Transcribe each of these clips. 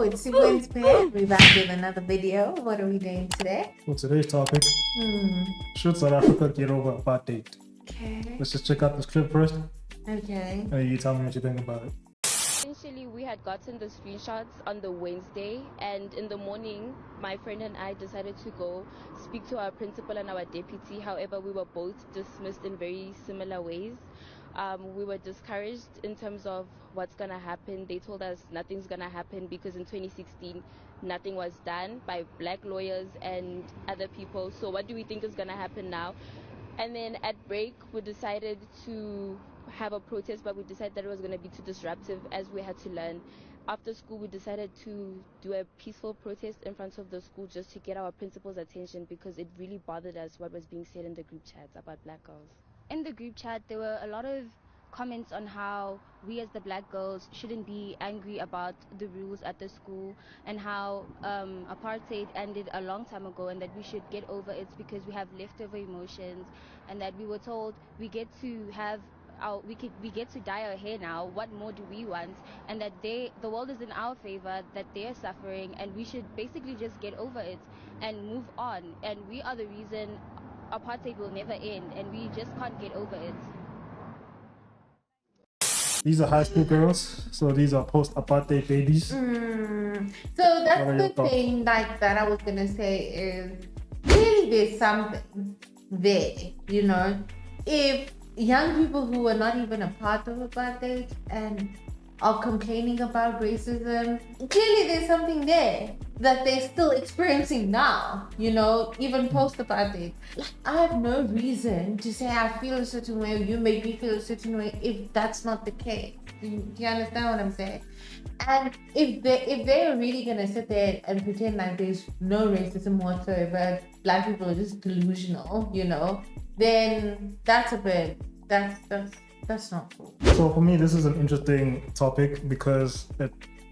it's Wednesday. We're back with another video. What are we doing today? For today's topic, should South Africa get over apartheid? Okay. Let's just check out this clip first, Okay. and you tell me what you think about it. Essentially, we had gotten the screenshots on the Wednesday, and in the morning, my friend and I decided to go speak to our principal and our deputy. However, we were both dismissed in very similar ways. We were discouraged in terms of what's going to happen. They told us nothing's going to happen because in 2016, nothing was done by black lawyers and other people. So what do we think is going to happen now? And then at break, we decided to have a protest, but we decided that it was going to be too disruptive as we had to learn. After school, we decided to do a peaceful protest in front of the school just to get our principal's attention because it really bothered us what was being said in the group chats about black girls. In the group chat, there were a lot of comments on how we as the black girls shouldn't be angry about the rules at the school and how apartheid ended a long time ago and that we should get over it because we have leftover emotions, and that we were told we get to have we get to dye our hair now. What more do we want? And that the world is in our favor, that they're suffering, and we should basically just get over it and move on. And we are the reason apartheid will never end, and we just can't get over it. These are high school girls, so these are post-apartheid babies. So What that's are the your thoughts? thing like that I was gonna say is clearly there's something there, you know. If young people who are not even a part of apartheid and are complaining about racism, clearly there's something there that they're still experiencing now, you know, even post-apartheid. Like, I have no reason to say I feel a certain way or you make me feel a certain way if that's not the case. Do you understand what I'm saying? And if they're really gonna sit there and pretend like there's no racism whatsoever, black people are just delusional, you know, then that's not cool. So for me, this is an interesting topic because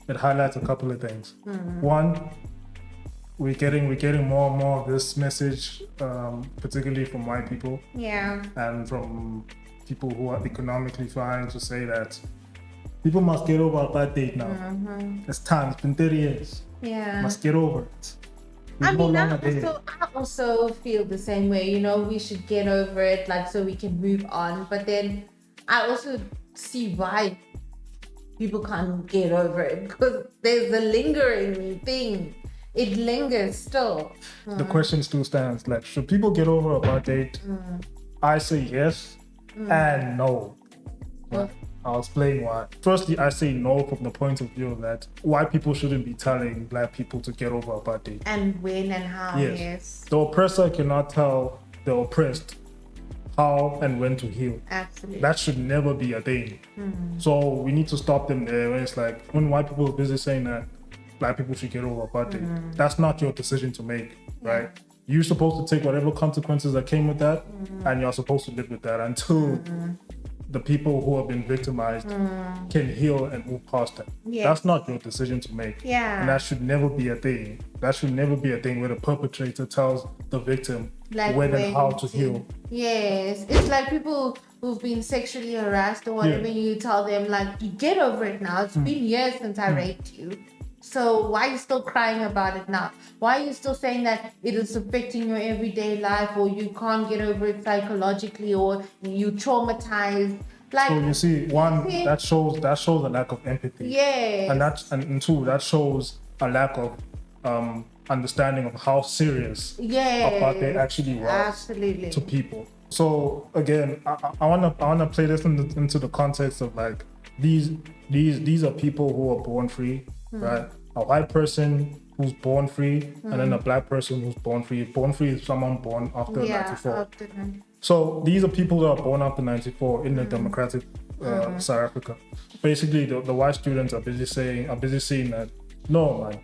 it highlights a couple of things. One, we're getting more and more of this message, particularly from white people Yeah. and from people who are economically fine, to say that people must get over apartheid now. It's time. It's been 30 years. Yeah. Must get over it. I We're no mean, longer there. I also feel the same way, you know, we should get over it, like, so we can move on. But then I also see why people can't get over it, because there's a lingering thing. It lingers still. The question still stands, like, should people get over apartheid? I say yes and no. Well, I'll explain why. Firstly, I say no from the point of view that white people shouldn't be telling black people to get over apartheid. and when and how, yes. The oppressor cannot tell the oppressed how and when to heal. Absolutely. That should never be a thing. So we need to stop them there. When it's like, when white people are busy saying that black people should get over apartheid, that's not your decision to make, right? You're supposed to take whatever consequences that came with that, and you're supposed to live with that until the people who have been victimized can heal and move past that. Yes. That's not your decision to make. Yeah. And that should never be a thing. That should never be a thing where the perpetrator tells the victim Like when and when how to heal. Yes, it's like people who've been sexually harassed or whatever. You tell them like, you get over it now. It's been years since I raped you. So why are you still crying about it now? Why are you still saying that it is affecting your everyday life, or you can't get over it psychologically, or you traumatized? Like, So you see, one, that shows a lack of empathy. yes, And two, that shows a lack of understanding of how serious yes, apartheid actually was absolutely. to people. So again, I wanna play this into the context of like these are people who are born free, right? A white person who's born free, and then a black person who's born free. Born free is someone born after Yeah, 94. after that. So these are people that are born after 94 in the democratic South Africa. Basically, the white students are busy saying that, no, man,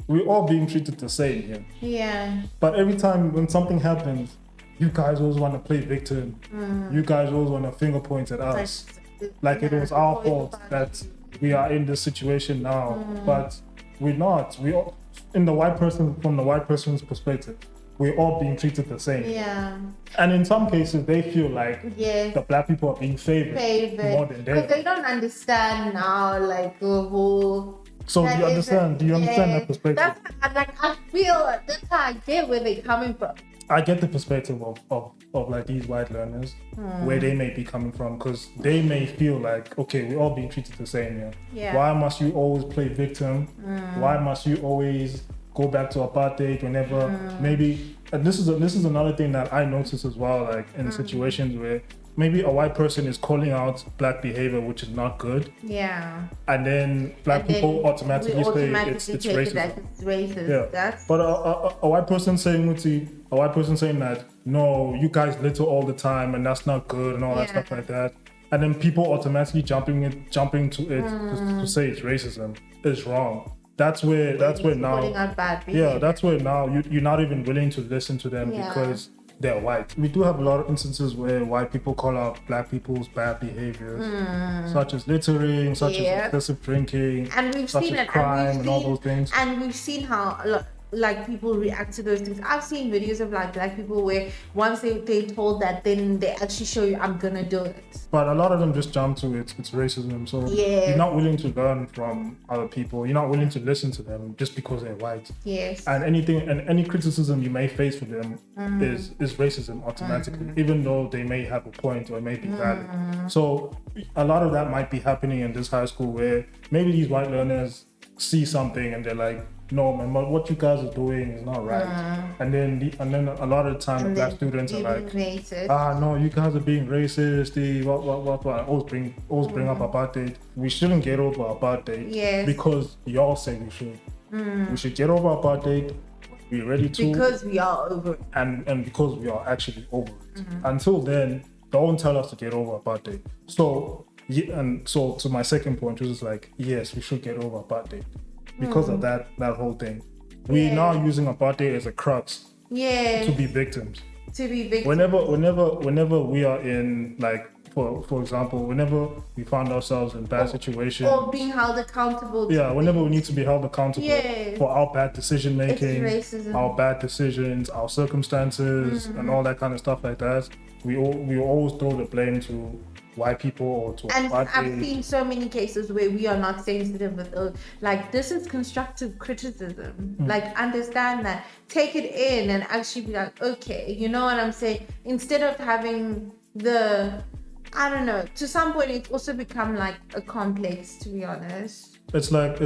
we're all being treated the same here. Yeah, But every time when something happens, you guys always want to play victim. You guys always want to finger point at us. Like it was our fault that we are in this situation now. But we're not. We all, from the white person's perspective, we're all being treated the same. yeah. And in some cases, they feel like Yes. the black people are being favored more than Because they they don't understand now, like the whole So That do you is understand? Do you understand that perspective? I feel that's how I get where they're coming from. I get the perspective of like these white learners, where they may be coming from, because they may feel like, okay, we're all being treated the same here. Yeah. Why must you always play victim? Why must you always go back to apartheid whenever maybe? And this is another thing that I notice as well, like in situations where maybe a white person is calling out black behavior, which is not good, Yeah. and then black And then people automatically we say automatically it's take it racism. that it's racist. Yeah, That's but a white person saying that no, you guys litter all the time and that's not good and all that stuff like that, and then people automatically jumping to it to say it's racism is wrong. That's where now, putting out bad behavior. yeah, that's where now you're not even willing to listen to them because they're white. We do have a lot of instances where white people call out black people's bad behaviors, such as littering, such as excessive drinking, and we've such seen as it, crime and all those things. And we've seen how like people react to those things. I've seen videos of like black people where once they told that, then they actually show you, I'm gonna do it. But a lot of them just jump to it's racism. So you're not willing to learn from other people. You're not willing to listen to them just because they're white. Yes. And any criticism you may face for them is racism automatically, even though they may have a point or it may be valid. So a lot of that might be happening in this high school where maybe these white learners see something and they're like, no, man, what you guys are doing is not right. And then a lot of the time, the black students are like, racist. No, you guys are being racist. What? Always bring up apartheid. We shouldn't get over apartheid because y'all say we should. We should get over apartheid. We're ready to, because we are over it. and because we are actually over it. Until then, don't tell us to get over apartheid. So to my second point, which is like, yes, we should get over apartheid. Because of that whole thing, we're now using apartheid as a crux to be victims. Whenever we are in, like, for example, whenever we find ourselves in bad situations or being held accountable. Whenever we need to be held accountable for our bad decision making, our bad decisions, our circumstances, and all that kind of stuff like that, we always throw the blame to white people or to and apartheid. I've seen so many cases where we are not sensitive with like, this is constructive criticism. Like, understand that, take it in and actually be like, okay, you know what I'm saying? Instead of having I don't know, to some point it's also become like a complex, to be honest. It's like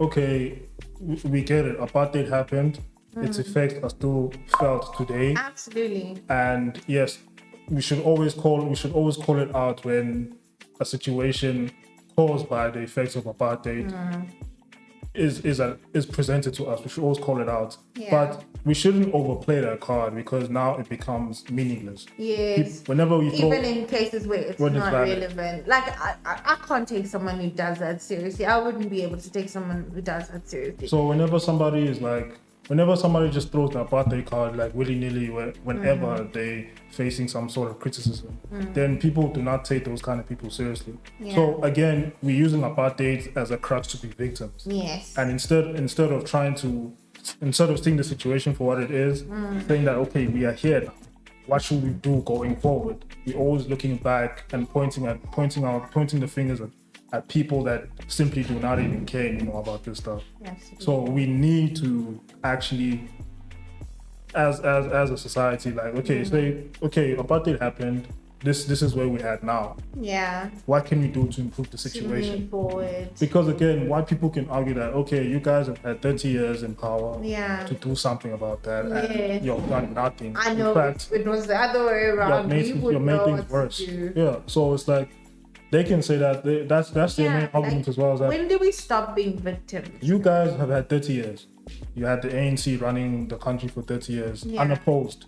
okay, we get it, apartheid happened, its effects are still felt today. Absolutely. And yes, we should always call it out when a situation caused by the effects of apartheid is presented to us. We should always call it out. But we shouldn't overplay that card because now it becomes meaningless. Yes. Whenever we even in cases where it's not relevant. Like, I can't take someone who does that seriously. I wouldn't be able to take someone who does that seriously. So whenever somebody just throws the apartheid card like willy-nilly whenever they facing some sort of criticism, then people do not take those kind of people seriously. So again, we're using apartheid as a crutch to be victims. Yes. And instead of seeing the situation for what it is, saying that, okay, we are here now, what should we do going forward? We're always looking back and pointing the fingers at people that simply do not even care anymore about this stuff. Absolutely. So we need to actually, as a society, like, okay, say, okay, apartheid happened. This is where we're at now. Yeah. What can we do to improve the situation? To move forward. Because again, white people can argue that, okay, you guys have had 30 years in power to do something about that, and you've done nothing. I know. In fact, it was the other way around. You made things worse. Yeah. So it's like, they can say that that's their main argument, like, as well. As that, when do we stop being victims? You guys have had 30 years. You had the ANC running the country for 30 years, unopposed.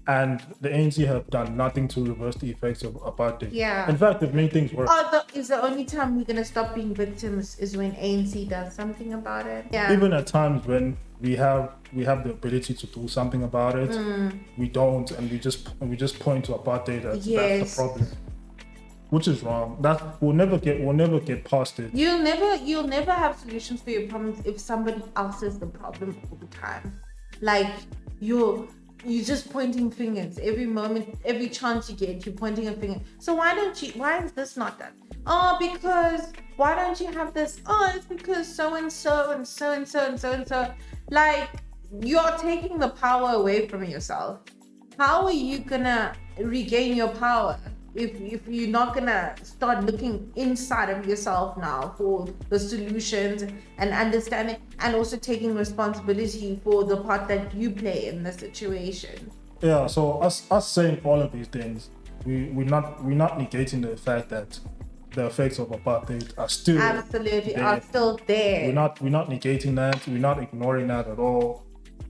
And the ANC have done nothing to reverse the effects of apartheid. Yeah. In fact, they've made things worse. Is the only time we're going to stop being victims is when ANC does something about it? Yeah. Even at times when we have the ability to do something about it, we don't, and we just point to apartheid as that's the problem. Which is wrong. We'll never get past it. You'll never have solutions for your problems if somebody else is the problem all the time. Like, you're just pointing fingers every moment, every chance you get, you're pointing a finger. So why is this not done? Oh, because why don't you have this? Oh, it's because so and so and so and so and so and so. Like, you're taking the power away from yourself. How are you gonna regain your power if you're not gonna start looking inside of yourself now for the solutions and understanding, and also taking responsibility for the part that you play in the situation? Yeah, so us saying all of these things, we're not negating the fact that the effects of apartheid are still Absolutely, there. are still there. We're not negating that. We're not ignoring that at all.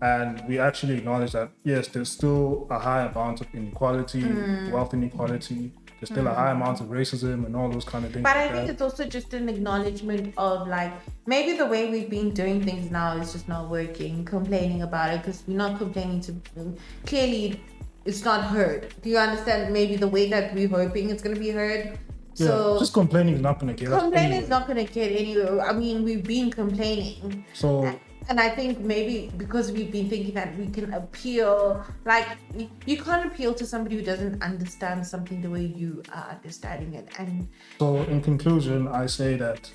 And we actually acknowledge that yes, there's still a high amount of inequality, wealth inequality. There's still a high amount of racism and all those kind of things. But I think it's also just an acknowledgement of like, maybe the way we've been doing things now is just not working, complaining about it, because we're not complaining to, clearly it's not heard. Do you understand? Maybe the way that we're hoping it's going to be heard. Yeah, So just complaining is not going to get us complaining anywhere. is not going to get anywhere. I mean, we've been complaining. So And I think maybe because we've been thinking that we can appeal, like, you can't appeal to somebody who doesn't understand something the way you are understanding it. And So in conclusion, I say that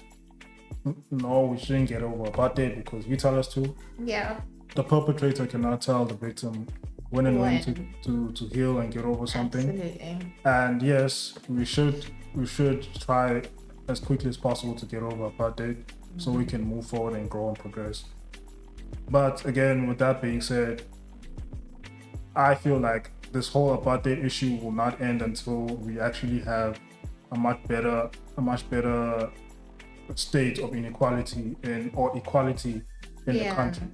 no, we shouldn't get over apartheid because you tell us to. yeah, The perpetrator cannot tell the victim when and when When. to heal and get over something. absolutely. And yes, we should try as quickly as possible to get over apartheid so we can move forward and grow and progress. But again, with that being said, I feel like this whole apartheid issue will not end until we actually have a much better state of inequality or equality in the Yeah. country.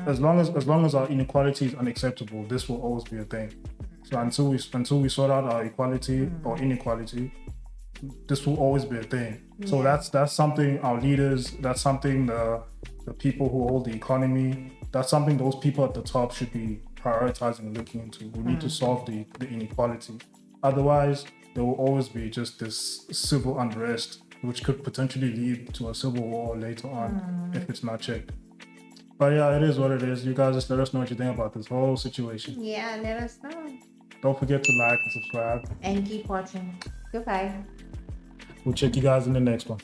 As long as our inequality is unacceptable, this will always be a thing. So until we sort out our equality or inequality, this will always be a thing. So that's something our leaders, that's something the people who hold the economy, that's something those people at the top should be prioritizing and looking into. We need to solve the inequality. Otherwise, there will always be just this civil unrest, which could potentially lead to a civil war later on if it's not checked. But yeah, it is what it is. You guys just let us know what you think about this whole situation. Yeah, let us know. Don't forget to like and subscribe. And keep watching. Goodbye. We'll check you guys in the next one.